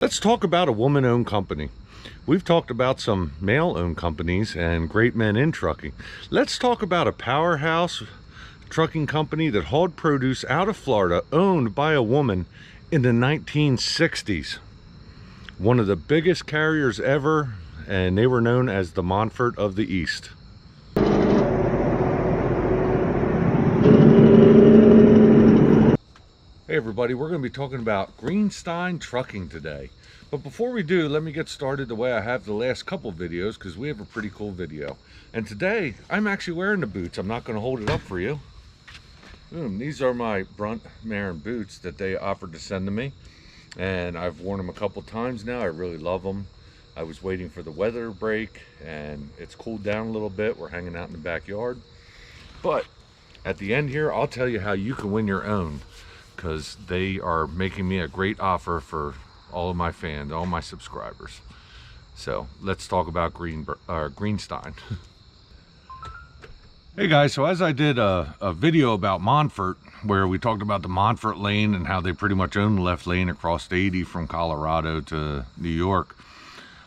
Let's talk about a woman-owned company. We've talked about some male-owned companies and great men in trucking. Let's talk about a powerhouse trucking company that hauled produce out of Florida, owned by a woman in the 1960s. One of the biggest carriers ever, and they were known as the Montfort of the East. Hey everybody, we're going to be talking about Greenstein Trucking today. But before we do, let me get started the way I have the last couple videos, because we have a pretty cool video. And today, I'm actually wearing the boots. I'm not going to hold it up for you. Boom, these are my Brunt Marin boots that they offered to send to me. And I've worn them a couple times now. I really love them. I was waiting for the weather to break, and it's cooled down a little bit. We're hanging out in the backyard. But at the end here, I'll tell you how you can win your own, because they are making me a great offer for all of my fans, all my subscribers. So let's talk about Greenstein. Hey guys, so as I did a video about Montfort, where we talked about the Montfort lane and how they pretty much own the left lane across 80 from Colorado to New York,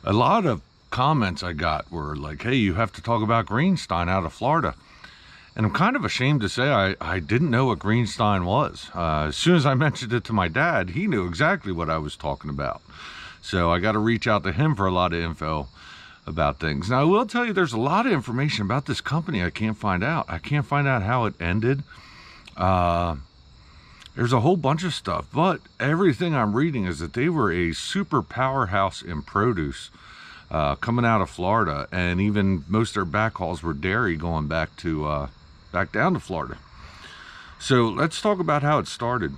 a lot of comments I got were like, hey, you have to talk about Greenstein out of Florida. And I'm kind of ashamed to say I didn't know what Greenstein was. As soon as I mentioned it to my dad, he knew exactly what I was talking about. So I got to reach out to him for a lot of info about things. Now, I will tell you, there's a lot of information about this company I can't find out. I can't find out how it ended. There's a whole bunch of stuff, but everything I'm reading is that they were a super powerhouse in produce coming out of Florida, and even most of their backhauls were dairy going back down to Florida. So let's talk about how it started.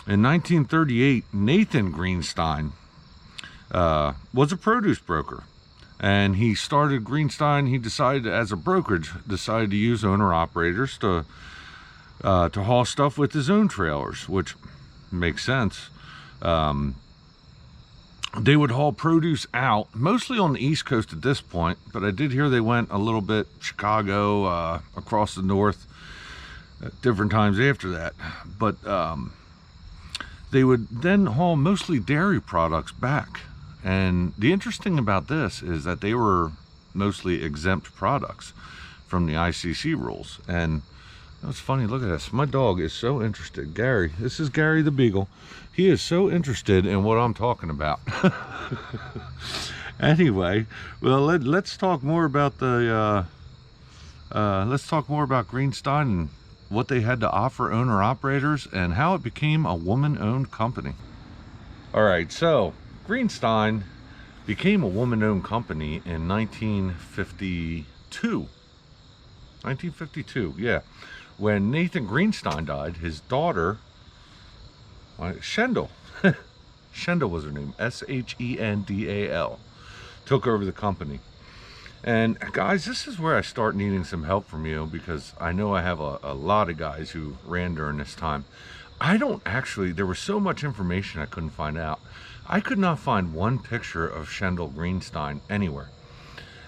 In 1938, Nathan Greenstein was a produce broker, and he started Greenstein. He decided, as a brokerage, to use owner-operators to haul stuff with his own trailers, which makes sense. They would haul produce out, mostly on the East Coast at this point, but I did hear they went a little bit Chicago, across the north at different times after that. But they would then haul mostly dairy products back. And the interesting about this is that they were mostly exempt products from the ICC rules. And it's funny, look at this. My dog is so interested. Gary, this is Gary the Beagle. He is so interested in what I'm talking about. Anyway, well, let's talk more about Greenstein and what they had to offer owner-operators and how it became a woman-owned company. All right, so Greenstein became a woman-owned company in 1952. 1952, yeah. When Nathan Greenstein died, his daughter, Shendal, Shendal was her name, S-H-E-N-D-A-L, took over the company. And guys, this is where I start needing some help from you, because I know I have a lot of guys who ran during this time. There was so much information I couldn't find out. I could not find one picture of Shendal Greenstein anywhere.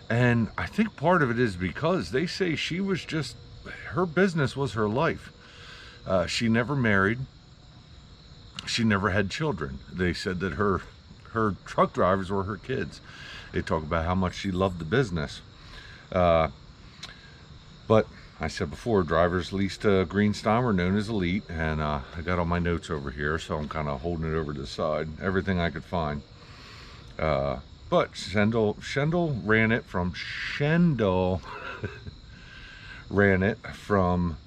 And I think part of it is because they say she was just, her business was her life. She never married. She never had children. They said that her truck drivers were her kids. They talk about how much she loved the business. But I said before, drivers leased to Greenstein were known as elite, and I got all my notes over here, so I'm kind of holding it over to the side, everything I could find. But Shendal ran it from Shendal ran it from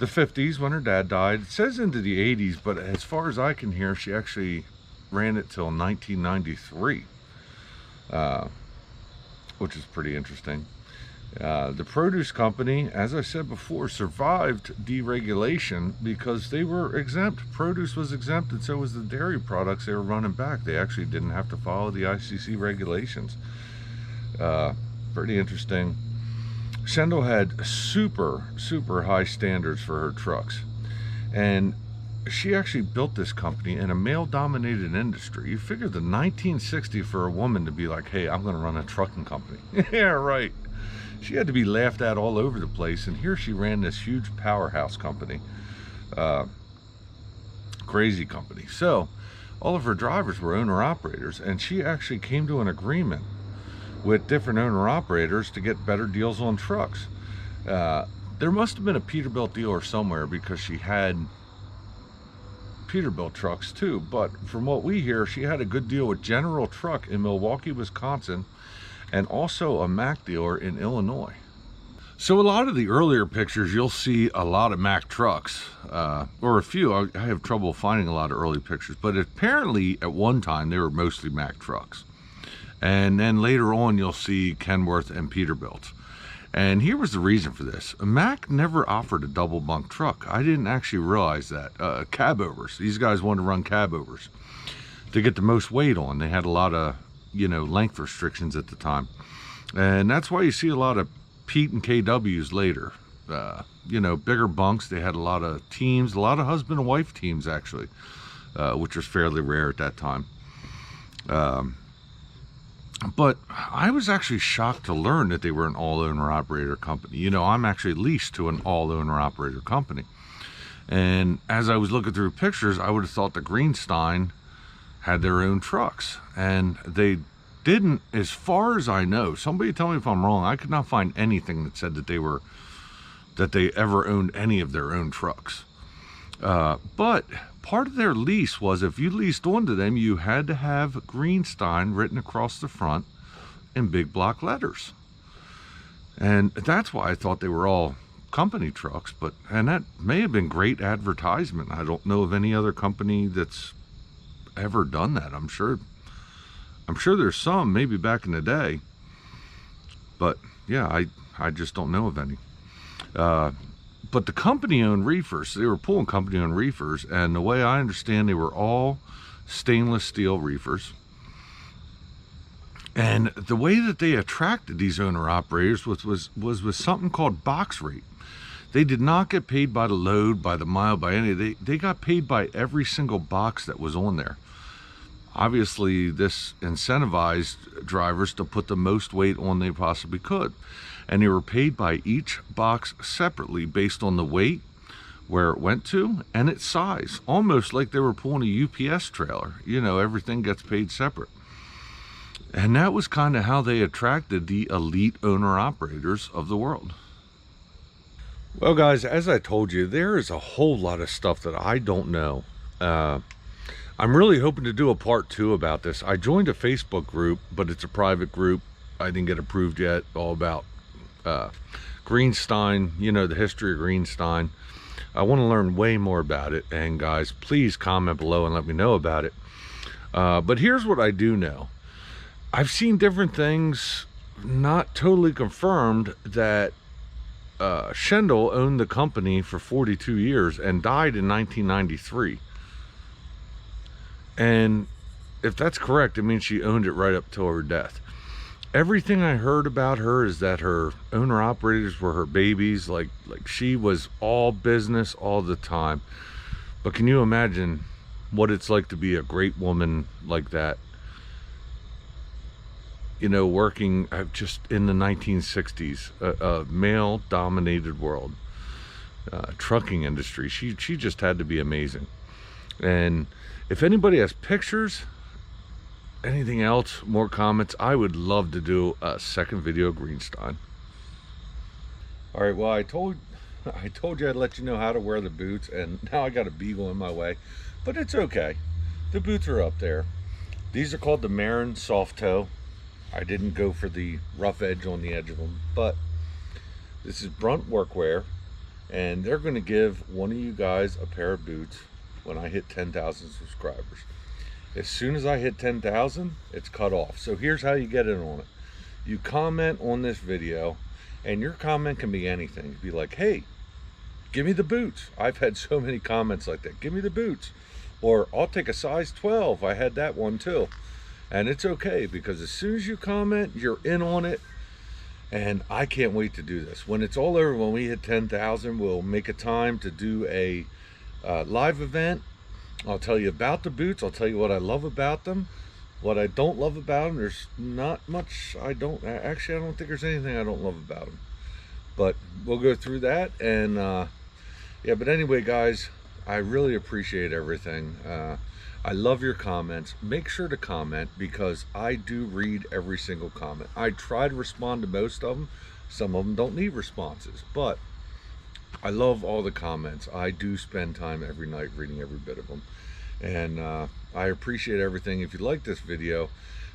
the 50s when her dad died. It says into the 80s, but as far as I can hear, she actually ran it till 1993, which is pretty interesting. The produce company, as I said before, survived deregulation because they were exempt. Produce was exempt, and so was the dairy products they were running back. They actually didn't have to follow the ICC regulations. Pretty interesting. Shendal had super high standards for her trucks, and she actually built this company in a male-dominated industry. You figure the 1960 for a woman to be like, hey, I'm going to run a trucking company. Yeah, right. She had to be laughed at all over the place, and here she ran this huge powerhouse company. Crazy company. So all of her drivers were owner-operators, and she actually came to an agreement with different owner-operators to get better deals on trucks. There must have been a Peterbilt dealer somewhere, because she had Peterbilt trucks too, but from what we hear, she had a good deal with General Truck in Milwaukee, Wisconsin, and also a Mack dealer in Illinois. So a lot of the earlier pictures, you'll see a lot of Mack trucks, or a few. I have trouble finding a lot of early pictures, but apparently at one time they were mostly Mack trucks. And then later on, you'll see Kenworth and Peterbilt. And here was the reason for this. Mack never offered a double bunk truck. I didn't actually realize that. Cab overs. These guys wanted to run cab overs to get the most weight on. They had a lot of, length restrictions at the time. And that's why you see a lot of Pete and KWs later. Bigger bunks. They had a lot of teams, a lot of husband and wife teams, actually, which was fairly rare at that time. But I was actually shocked to learn that they were an all-owner-operator company. I'm actually leased to an all-owner-operator company. And as I was looking through pictures, I would have thought the Greenstein had their own trucks. And they didn't, as far as I know. Somebody tell me if I'm wrong. I could not find anything that said that they ever owned any of their own trucks. But part of their lease was, if you leased onto them, you had to have Greenstein written across the front in big block letters. And that's why I thought they were all company trucks, and that may have been great advertisement. I don't know of any other company that's ever done that. I'm sure there's some, maybe back in the day, but yeah, I just don't know of any. But the company-owned reefers, they were pulling company-owned reefers, and the way I understand, they were all stainless steel reefers. And the way that they attracted these owner-operators was with something called box rate. They did not get paid by the load, by the mile, by any. They got paid by every single box that was on there. Obviously, this incentivized drivers to put the most weight on they possibly could. And they were paid by each box separately based on the weight, where it went to, and its size. Almost like they were pulling a UPS trailer. Everything gets paid separate. And that was kind of how they attracted the elite owner-operators of the world. Well, guys, as I told you, there is a whole lot of stuff that I don't know. I'm really hoping to do a part 2 about this. I joined a Facebook group, but it's a private group. I didn't get approved yet, all about Greenstein, the history of Greenstein. I want to learn way more about it, and guys, please comment below and let me know about it. But here's what I do know. I've seen different things, not totally confirmed, that Shendal owned the company for 42 years and died in 1993. And if that's correct, it means she owned it right up till her death. Everything I heard about her is that her owner-operators were her babies, like she was all business all the time. But can you imagine what it's like to be a great woman like that? Working just in the 1960s, a male-dominated world, trucking industry. She just had to be amazing. And if anybody has pictures, anything else, more comments, I would love to do a second video of Greenstein. All right, well, I told you I'd let you know how to wear the boots, and now I got a beagle in my way, but it's okay. The boots are up there. These are called the Marin Soft Toe. I didn't go for the rough edge on the edge of them, but this is Brunt workwear, and they're going to give one of you guys a pair of boots when I hit 10,000 subscribers. As soon as I hit 10,000, it's cut off. So here's how you get in on it. You comment on this video, and your comment can be anything. Be like, hey, give me the boots. I've had so many comments like that. Give me the boots. Or I'll take a size 12. I had that one too. And it's okay, because as soon as you comment, you're in on it. And I can't wait to do this. When it's all over, when we hit 10,000, we'll make a time to do a live event. I'll tell you about the boots. I'll tell you what I love about them, what I don't love about them. There's not much I don't think there's anything I don't love about them, but we'll go through that. And yeah, but anyway, guys, I really appreciate everything. I love your comments. Make sure to comment, because I do read every single comment. I try to respond to most of them. Some of them don't need responses, but I love all the comments. I do spend time every night reading every bit of them. And I appreciate everything. If you like this video,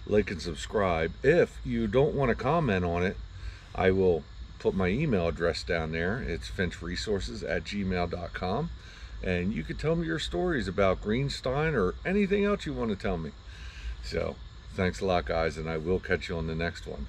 like and subscribe. If you don't want to comment on it, I will put my email address down there. It's finchresources@gmail.com. And you can tell me your stories about Greenstein or anything else you want to tell me. So, thanks a lot, guys, and I will catch you on the next one.